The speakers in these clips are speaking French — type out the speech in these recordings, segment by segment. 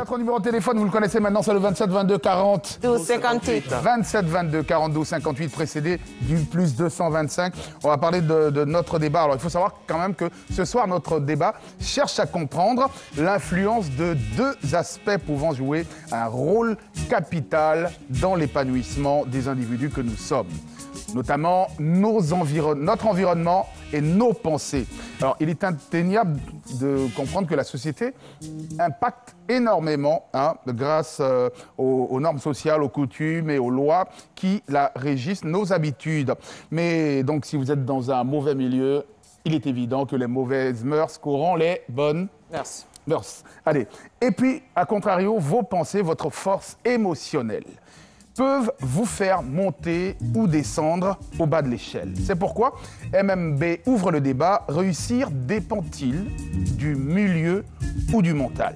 Notre numéro de téléphone, vous le connaissez maintenant, c'est le 27 22 40 12 58. 27 22 40 12 58, précédé du plus 225. On va parler de notre débat. Alors, il faut savoir quand même que ce soir, notre débat cherche à comprendre l'influence de deux aspects pouvant jouer un rôle capital dans l'épanouissement des individus que nous sommes. Notamment notre environnement et nos pensées. Alors, il est indéniable de comprendre que la société impacte énormément grâce aux normes sociales, aux coutumes et aux lois qui la régissent, nos habitudes. Mais donc, si vous êtes dans un mauvais milieu, il est évident que les mauvaises mœurs courront les bonnes mœurs. Allez. Et puis, à contrario, vos pensées, votre force émotionnelle peuvent vous faire monter ou descendre au bas de l'échelle. C'est pourquoi MMB ouvre le débat. Réussir dépend-il du milieu ou du mental?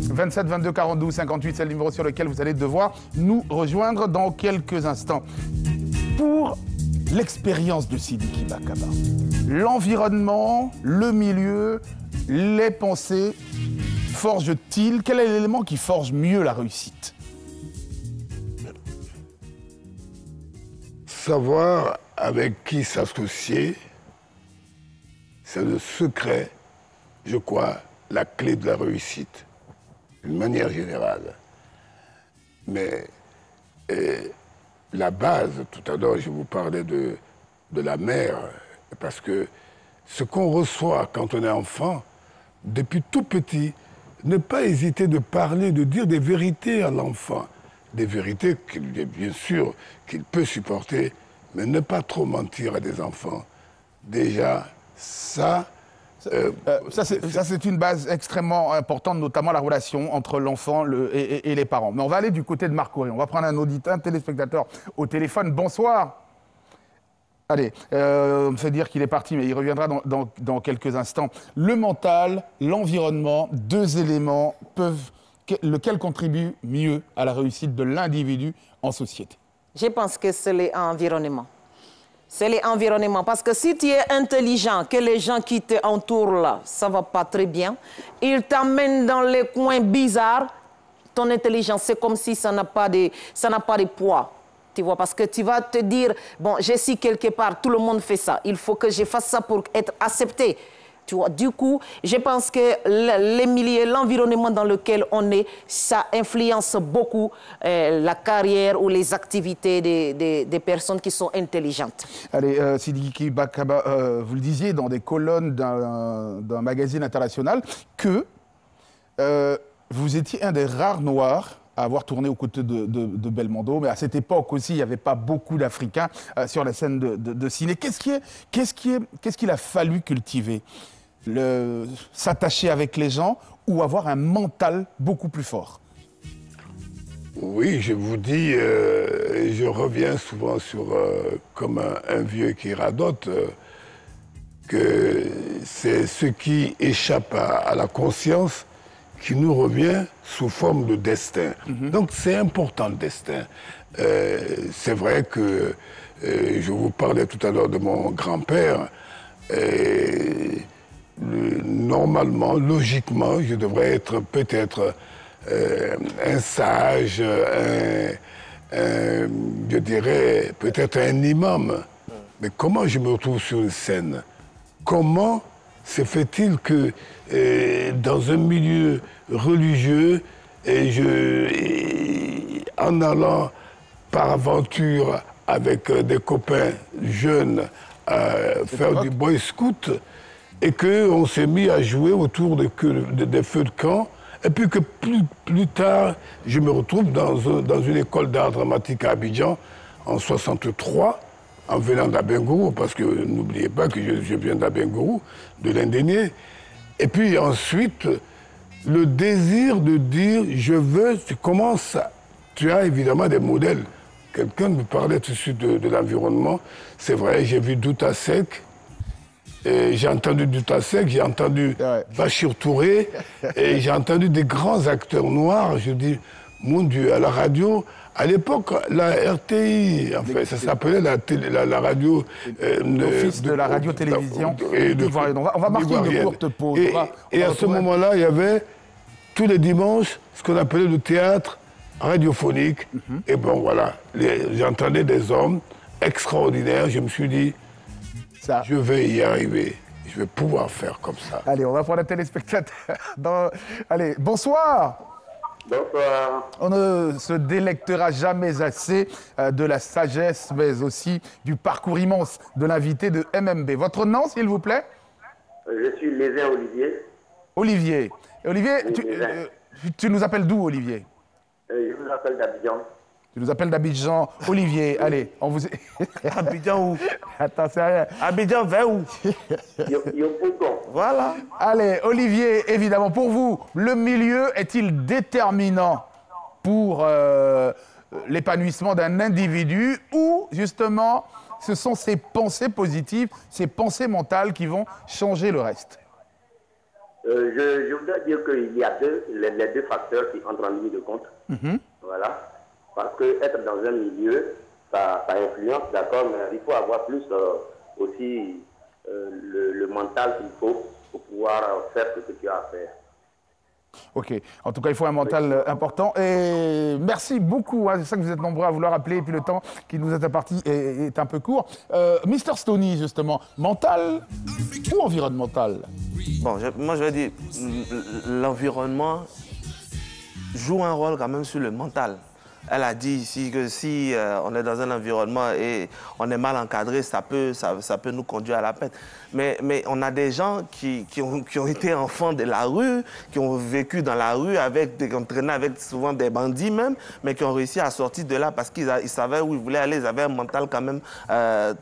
27 22 42 58, c'est le numéro sur lequel vous allez devoir nous rejoindre dans quelques instants. Pour l'expérience de Sidiki Bakaba, l'environnement, le milieu, les pensées forgent-ils? Quel est l'élément qui forge mieux la réussite? Savoir avec qui s'associer, c'est le secret, je crois, la clé de la réussite, d'une manière générale. Mais la base, tout à l'heure, je vous parlais de la mère, parce que ce qu'on reçoit quand on est enfant, depuis tout petit, ne pas hésiter de parler, de dire des vérités à l'enfant. Des vérités bien sûr qu'il peut supporter, mais ne pas trop mentir à des enfants. Déjà, ça c'est une base extrêmement importante, notamment la relation entre l'enfant et les parents. Mais on va aller du côté de Marc Auré. On va prendre un téléspectateur au téléphone. Bonsoir. Allez, on me fait dire qu'il est parti, mais il reviendra dans quelques instants. Le mental, l'environnement, deux éléments lequel contribue mieux à la réussite de l'individu en société? Je pense que c'est l'environnement. C'est l'environnement. Parce que si tu es intelligent, que les gens qui t'entourent là, ça ne va pas très bien, ils t'amènent dans les coins bizarres, ton intelligence, c'est comme si ça n'a pas de poids. Tu vois, parce que tu vas te dire, bon, je suis quelque part, tout le monde fait ça. Il faut que je fasse ça pour être accepté. Tu vois, du coup, je pense que les milieux, l'environnement dans lequel on est, ça influence beaucoup la carrière ou les activités des personnes qui sont intelligentes. Allez, Sidiki Bakaba, vous le disiez dans des colonnes d'un magazine international que vous étiez un des rares Noirs à avoir tourné aux côtés de Belmondo, mais à cette époque aussi, il n'y avait pas beaucoup d'Africains sur la scène de ciné. Qu'est-ce qu'il a fallu cultiver? S'attacher avec les gens ou avoir un mental beaucoup plus fort? Oui, je vous dis, je reviens souvent sur, comme un vieux qui radote, que c'est ce qui échappe à la conscience qui nous revient sous forme de destin. Donc c'est important le destin. C'est vrai que je vous parlais tout à l'heure de mon grand-père. Normalement, logiquement, je devrais être peut-être un sage, je dirais peut-être un imam. Mais comment je me retrouve sur une scène? Comment se fait-il que dans un milieu religieux, en allant par aventure avec des copains jeunes faire du boy scout, et qu'on s'est mis à jouer autour des feux de camp, et puis que plus tard, je me retrouve dans une école d'art dramatique à Abidjan, en 63, en venant d'Abengourou, parce que n'oubliez pas que je viens d'Abengourou, de l'Indénié. Et puis ensuite, le désir de dire, je veux, tu commences, tu as évidemment des modèles. Quelqu'un me parlait tout de suite de l'environnement. C'est vrai, j'ai vu Douta Seck, j'ai entendu Douta Seck, j'ai entendu Bachir Touré, et j'ai entendu des grands acteurs noirs. Je dis, mon Dieu, à la radio, à l'époque, la RTI, en fait, ça s'appelait la radio... L'Office de la radio-télévision. On va marquer une courte pause. Et à ce moment-là, il y avait tous les dimanches ce qu'on appelait le théâtre radiophonique. Et bon, voilà, j'entendais des hommes extraordinaires. Je me suis dit, Ça. je vais y arriver. Je vais pouvoir faire comme ça. Allez, on va prendre un téléspectateur. Allez, bonsoir. Bonsoir. On ne se délectera jamais assez de la sagesse, mais aussi du parcours immense de l'invité de MMB. Votre nom, s'il vous plaît? Je suis Lézin Olivier. Olivier. Olivier, Oui, tu nous appelles d'où, Olivier? Je vous appelle d'Abidjan. Tu nous appelles d'Abidjan. Olivier, allez, on vous... Abidjan où? Attends, c'est rien. Abidjan vers où? Yopougon. Voilà. Allez, Olivier, évidemment, pour vous, le milieu est-il déterminant pour l'épanouissement d'un individu ou, justement, ce sont ces pensées positives, ces pensées mentales qui vont changer le reste? Je voudrais dire qu'il y a les deux facteurs qui entrent en ligne de compte. Voilà. Parce que être dans un milieu, ça influence, d'accord, mais il faut avoir plus aussi le mental qu'il faut pour pouvoir faire ce que tu as à faire. Ok. En tout cas, il faut un mental important. Et merci beaucoup. Hein. Je sais que vous êtes nombreux à vouloir appeler. Et puis le temps qui nous est imparti est un peu court. Mr. Stoney, justement, mental ou environnemental? Bon, moi je vais dire, l'environnement joue un rôle quand même sur le mental. Elle a dit ici que si on est dans un environnement et on est mal encadré, ça peut nous conduire à la peine. Mais on a des gens qui ont été enfants de la rue, qui ont vécu dans la rue, qui ont traîné avec souvent des bandits même, mais qui ont réussi à sortir de là parce qu'ils savaient où ils voulaient aller, ils avaient un mental quand même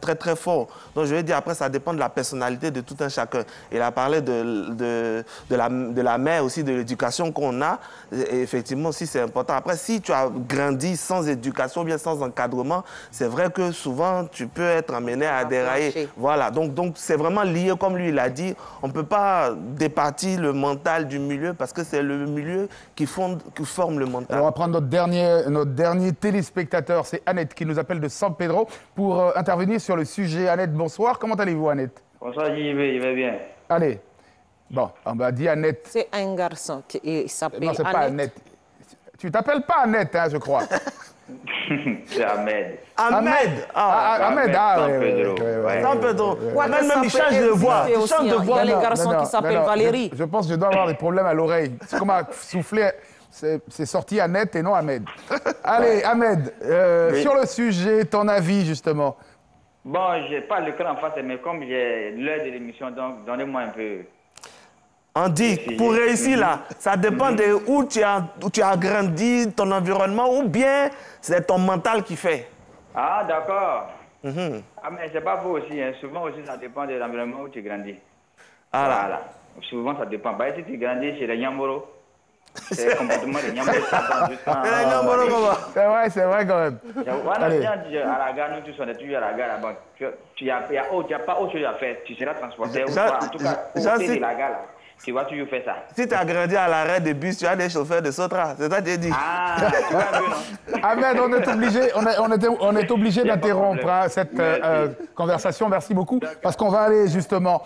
très très fort. Donc je vais dire, après ça dépend de la personnalité de tout un chacun. Il a parlé de la mère aussi, de l'éducation qu'on a. Et effectivement aussi c'est important. Après, si tu as grandi sans éducation, ou bien sans encadrement, c'est vrai que souvent tu peux être amené à dérailler. Voilà, donc c'est vraiment lié, comme lui il a dit, on ne peut pas départir le mental du milieu parce que c'est le milieu qui forme le mental. Alors, on va prendre notre dernier téléspectateur, c'est Annette qui nous appelle de San Pedro pour intervenir sur le sujet. Annette, bonsoir. Comment allez-vous, Annette? Bonsoir, il va bien. Allez. Bon, on va dire Annette. C'est un garçon qui s'appelle Non, c'est pas Annette. Tu t'appelles pas Annette, hein, je crois. C'est Ahmed. Ahmed. Ahmed, San oui, Pedro. oui. San Pedro. Quoique Même ça il peut change de voix. exister Il aussi, change de hein. voix. Il y a les non. garçons qui s'appellent Valérie. Je pense que je dois avoir des problèmes à l'oreille. C'est comme à souffler. C'est sorti Annette et non Ahmed. Allez, Ahmed, sur le sujet, ton avis, justement. Bon, je n'ai pas le cœur en face, mais comme j'ai l'heure de l'émission, donc donnez-moi un peu. On dit, pour réussir là, ça dépend de où tu as grandi, ton environnement, ou bien c'est ton mental qui fait. Ah, d'accord. Ah, mais c'est pas faux aussi. Hein. Souvent aussi, ça dépend de l'environnement où tu grandis. Voilà. Souvent, ça dépend. Bah, si tu grandis chez les Nyamboro, c'est le comportement des Nyamboro. C'est vrai quand même. Allez. À la gare, nous tous, on est toujours à la gare là-bas. Tu n'as pas autre chose à faire. Tu seras transporté. En tout cas, au côté de la gare là. Tu vas toujours faire ça. Si tu as grandi à l'arrêt de bus, tu as des chauffeurs de Sotra. C'est ça que tu dis. Ah, tu vois un peu, non? Ahmed, on est obligé d'interrompre cette conversation. Merci beaucoup. Parce qu'on va aller justement